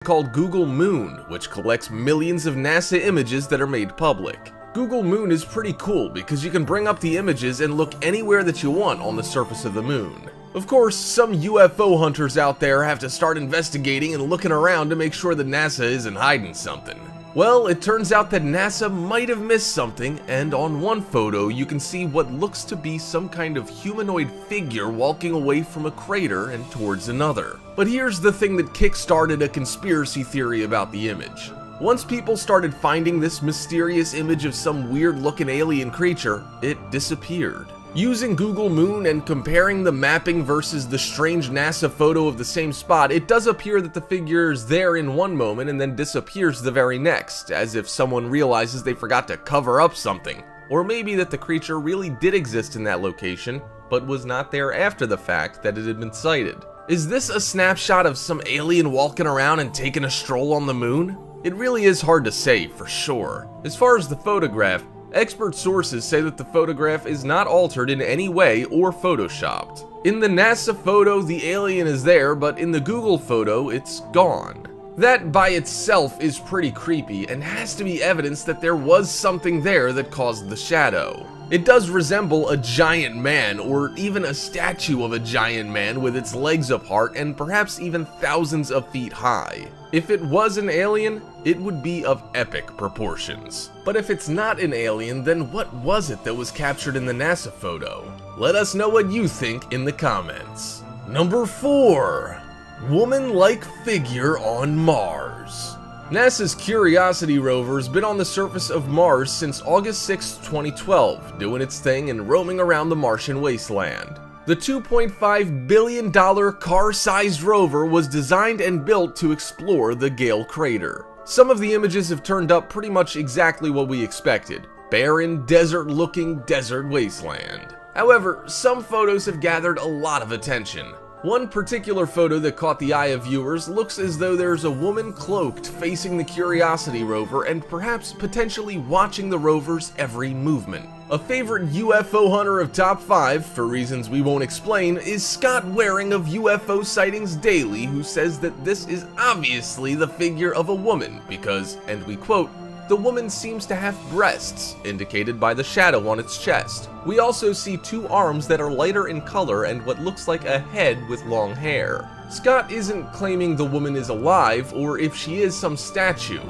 called Google Moon, which collects millions of NASA images that are made public. Google Moon is pretty cool because you can bring up the images and look anywhere that you want on the surface of the moon. Of course, some UFO hunters out there have to start investigating and looking around to make sure that NASA isn't hiding something. Well, it turns out that NASA might have missed something, and on one photo you can see what looks to be some kind of humanoid figure walking away from a crater and towards another. But here's the thing that kick-started a conspiracy theory about the image. Once people started finding this mysterious image of some weird-looking alien creature, it disappeared. Using Google Moon and comparing the mapping versus the strange NASA photo of the same spot, it does appear that the figure is there in one moment and then disappears the very next, as if someone realizes they forgot to cover up something. Or maybe that the creature really did exist in that location, but was not there after the fact that it had been sighted. Is this a snapshot of some alien walking around and taking a stroll on the moon? It really is hard to say for sure. As far as the photograph, expert sources say that the photograph is not altered in any way or photoshopped. In the NASA photo, the alien is there, but in the Google photo, it's gone. That by itself is pretty creepy and has to be evidence that there was something there that caused the shadow. It does resemble a giant man, or even a statue of a giant man with its legs apart and perhaps even thousands of feet high. If it was an alien, it would be of epic proportions. But if it's not an alien, then what was it that was captured in the NASA photo? Let us know what you think in the comments. Number 4. Woman-like figure on Mars. NASA's Curiosity rover's been on the surface of Mars since August 6, 2012, doing its thing and roaming around the Martian wasteland. The $2.5 billion car-sized rover was designed and built to explore the Gale crater. Some of the images have turned up pretty much exactly what we expected: barren, desert-looking desert wasteland. However, some photos have gathered a lot of attention. One particular photo that caught the eye of viewers looks as though there's a woman cloaked facing the Curiosity rover and perhaps potentially watching the rover's every movement. A favorite UFO hunter of top 5, for reasons we won't explain, is Scott Waring of UFO Sightings Daily, who says that this is obviously the figure of a woman because, and we quote, "The woman seems to have breasts, indicated by the shadow on its chest. We also see 2 arms that are lighter in color and what looks like a head with long hair." Scott isn't claiming the woman is alive or if she is some statue.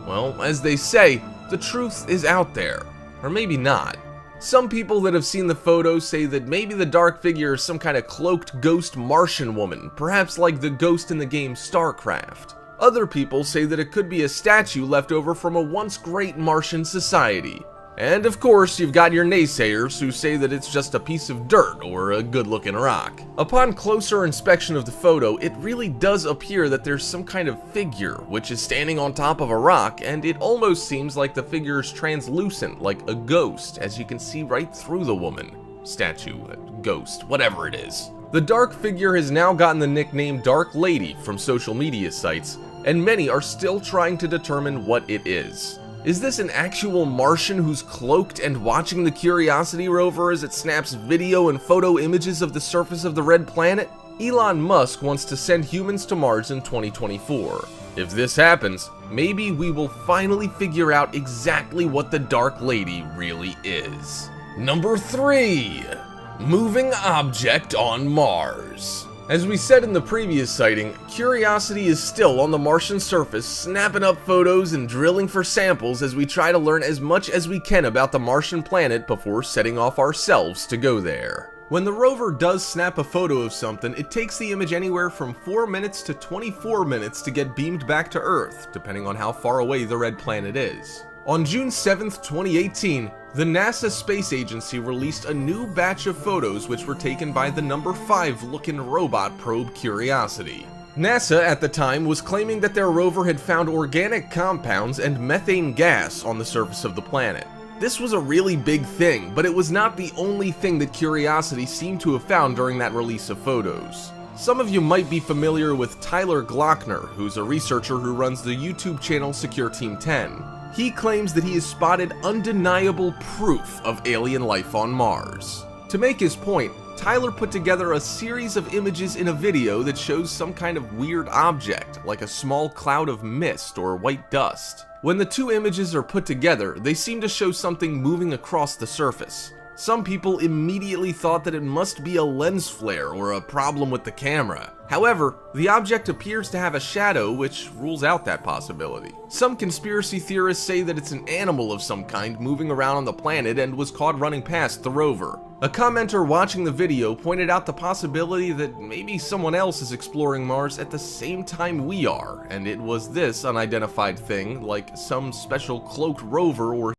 Well, as they say, the truth is out there. Or maybe not. Some people that have seen the photo say that maybe the dark figure is some kind of cloaked ghost Martian woman, perhaps like the ghost in the game StarCraft. Other people say that it could be a statue left over from a once great Martian society. And of course, you've got your naysayers who say that it's just a piece of dirt or a good-looking rock. Upon closer inspection of the photo, it really does appear that there's some kind of figure which is standing on top of a rock, and it almost seems like the figure is translucent, like a ghost, as you can see right through the woman. Statue, ghost, whatever it is. The dark figure has now gotten the nickname Dark Lady from social media sites, and many are still trying to determine what it is. Is this an actual Martian who's cloaked and watching the Curiosity rover as it snaps video and photo images of the surface of the red planet? Elon Musk wants to send humans to Mars in 2024. If this happens, maybe we will finally figure out exactly what the Dark Lady really is. Number 3. Moving object on Mars. As we said in the previous sighting, Curiosity is still on the Martian surface, snapping up photos and drilling for samples as we try to learn as much as we can about the Martian planet before setting off ourselves to go there. When the rover does snap a photo of something, it takes the image anywhere from 4 minutes to 24 minutes to get beamed back to Earth, depending on how far away the red planet is. On June 7th, 2018, the NASA Space Agency released a new batch of photos which were taken by the number 5 looking robot probe Curiosity. NASA at the time was claiming that their rover had found organic compounds and methane gas on the surface of the planet. This was a really big thing, but it was not the only thing that Curiosity seemed to have found during that release of photos. Some of you might be familiar with Tyler Glockner, who's a researcher who runs the YouTube channel Secure Team 10. He claims that he has spotted undeniable proof of alien life on Mars. To make his point, Tyler put together a series of images in a video that shows some kind of weird object, like a small cloud of mist or white dust. When the two images are put together, they seem to show something moving across the surface. Some people immediately thought that it must be a lens flare or a problem with the camera. However, the object appears to have a shadow, which rules out that possibility. Some conspiracy theorists say that it's an animal of some kind moving around on the planet and was caught running past the rover. A commenter watching the video pointed out the possibility that maybe someone else is exploring Mars at the same time we are, and it was this unidentified thing, like some special cloaked rover or